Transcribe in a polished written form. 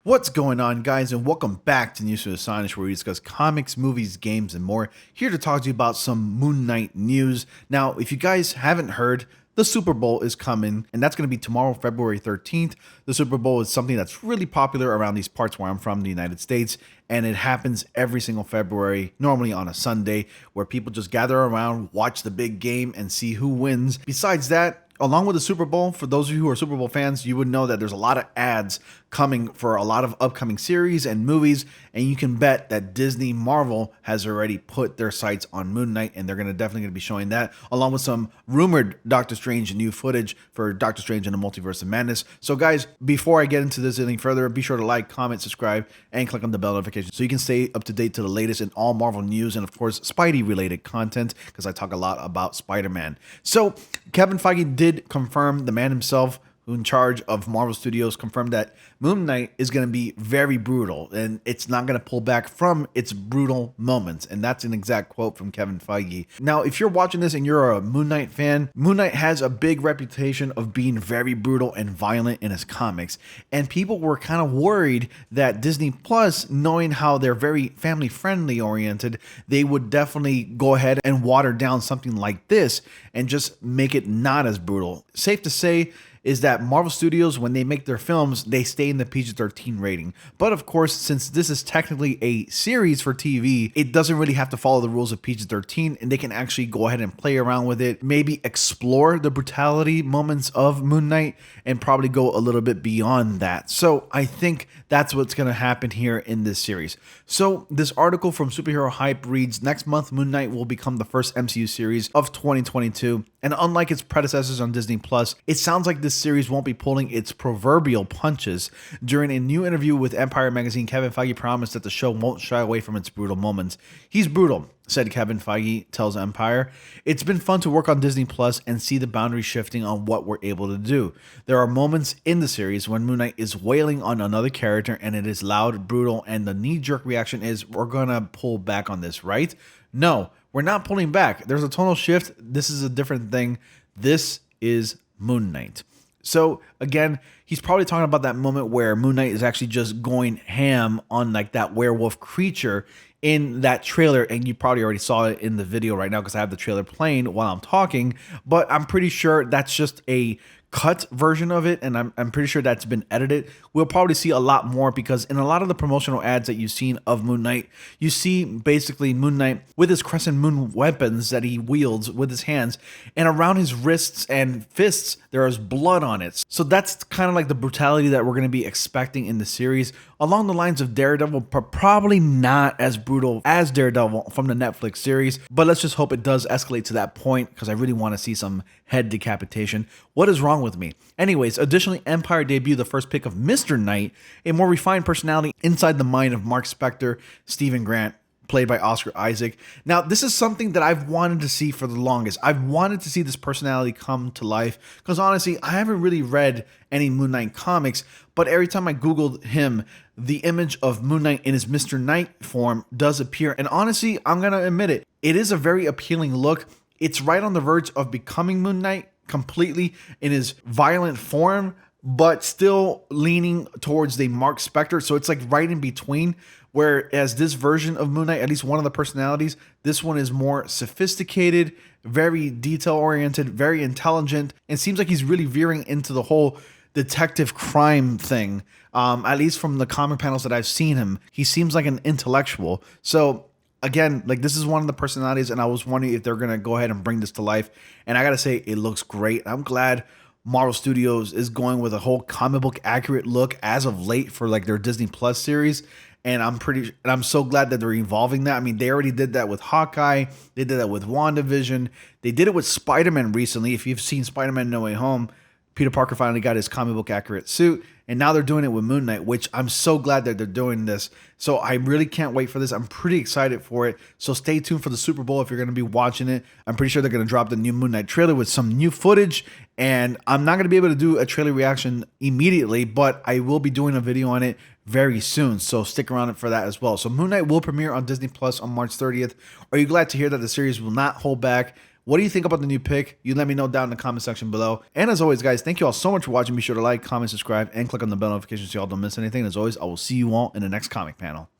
What's going on, guys, and welcome back to News from Astonish, where we discuss comics, movies, games, and more. Here to talk to you about some Moon Knight news. Now, if you guys haven't heard, the Super Bowl is coming, and that's going to be tomorrow, February 13th. The Super Bowl is something that's really popular around these parts where I'm from, the United States, and it happens every single February, normally on a Sunday, where people just gather around, watch the big game, and see who wins. Besides that, along with the Super Bowl, for those of you who are Super Bowl fans, you would know that there's a lot of ads coming for a lot of upcoming series and movies, and you can bet that Disney Marvel has already put their sights on Moon Knight, and they're definitely going to be showing that, along with some rumored Doctor Strange new footage for Doctor Strange and the Multiverse of Madness. So guys, before I get into this any further, be sure to like, comment, subscribe, and click on the bell notification so you can stay up to date to the latest in all Marvel news and of course Spidey related content, because I talk a lot about Spider-Man. So Kevin Feige did confirm, the man himself, who in charge of Marvel Studios, confirmed that Moon Knight is going to be very brutal and it's not going to pull back from its brutal moments. And that's an exact quote from Kevin Feige. Now, if you're watching this and you're a Moon Knight fan, Moon Knight has a big reputation of being very brutal and violent in his comics. And people were kind of worried that Disney Plus, knowing how they're very family friendly oriented, they would definitely go ahead and water down something like this and just make it not as brutal. Safe to say is that Marvel Studios, when they make their films, they stay in the PG-13 rating. But of course, since this is technically a series for TV, it doesn't really have to follow the rules of PG-13, and they can actually go ahead and play around with it, maybe explore the brutality moments of Moon Knight, and probably go a little bit beyond that. So I think that's what's going to happen here in this series. So this article from Superhero Hype reads, next month, Moon Knight will become the first MCU series of 2022. And unlike its predecessors on Disney Plus, it sounds like this series won't be pulling its proverbial punches. During a new interview with Empire magazine, Kevin Feige promised that the show won't shy away from its brutal moments. He's brutal, said Kevin Feige, tells Empire. It's been fun to work on Disney Plus and see the boundary shifting on what we're able to do. There are moments in the series when Moon Knight is wailing on another character and it is loud, brutal, and the knee-jerk reaction is, we're gonna pull back on this, right? No, we're not pulling back. There's a tonal shift. This is a different thing. This is Moon Knight. So again, he's probably talking about that moment where Moon Knight is actually just going ham on like that werewolf creature in that trailer, and you probably already saw it in the video right now because I have the trailer playing while I'm talking, but I'm pretty sure that's just a cut version of it, and I'm pretty sure that's been edited. We'll probably see a lot more because in a lot of the promotional ads that you've seen of Moon Knight, you see basically Moon Knight with his crescent moon weapons that he wields with his hands, and around his wrists and fists there is blood on it. So that's kind of like the brutality that we're going to be expecting in the series, along the lines of Daredevil, but probably not as brutal as Daredevil from the Netflix series. But let's just hope it does escalate to that point, because I really want to see some head decapitation. What is wrong with me? Anyways, additionally, Empire debuted the first pick of Mr. Knight, a more refined personality inside the mind of Mark Spector, Stephen Grant, played by Oscar Isaac. Now, this is something that I've wanted to see for the longest. I've wanted to see this personality come to life, because honestly, I haven't really read any Moon Knight comics, but every time I Googled him, the image of Moon Knight in his Mr. Knight form does appear. And honestly, I'm going to admit it, it is a very appealing look. It's right on the verge of becoming Moon Knight completely in his violent form, but still leaning towards the Mark Spector. So it's like right in between. Whereas this version of Moon Knight, at least one of the personalities, this one is more sophisticated, very detail-oriented, very intelligent, and seems like he's really veering into the whole detective crime thing. At least from the comic panels that I've seen him, he seems like an intellectual. So again, like this is one of the personalities, and I was wondering if they're going to go ahead and bring this to life. And I got to say, it looks great. I'm glad Marvel Studios is going with a whole comic book accurate look as of late for like their Disney Plus series. And I'm so glad that they're evolving that. I mean, they already did that with Hawkeye. They did that with WandaVision. They did it with Spider-Man recently. If you've seen Spider-Man No Way Home, Peter Parker finally got his comic book accurate suit. And now they're doing it with Moon Knight, which I'm so glad that they're doing this. So I really can't wait for this. I'm pretty excited for it. So stay tuned for the Super Bowl if you're going to be watching it. I'm pretty sure they're going to drop the new Moon Knight trailer with some new footage. And I'm not going to be able to do a trailer reaction immediately, but I will be doing a video on it very soon. So stick around for that as well. So Moon Knight will premiere on Disney Plus on March 30th. Are you glad to hear that the series will not hold back, What do you think about the new pick? You let me know down in the comment section below. And as always, guys, thank you all so much for watching. Be sure to like, comment, subscribe, and click on the bell notifications so y'all don't miss anything. And as always, I will see you all in the next comic panel.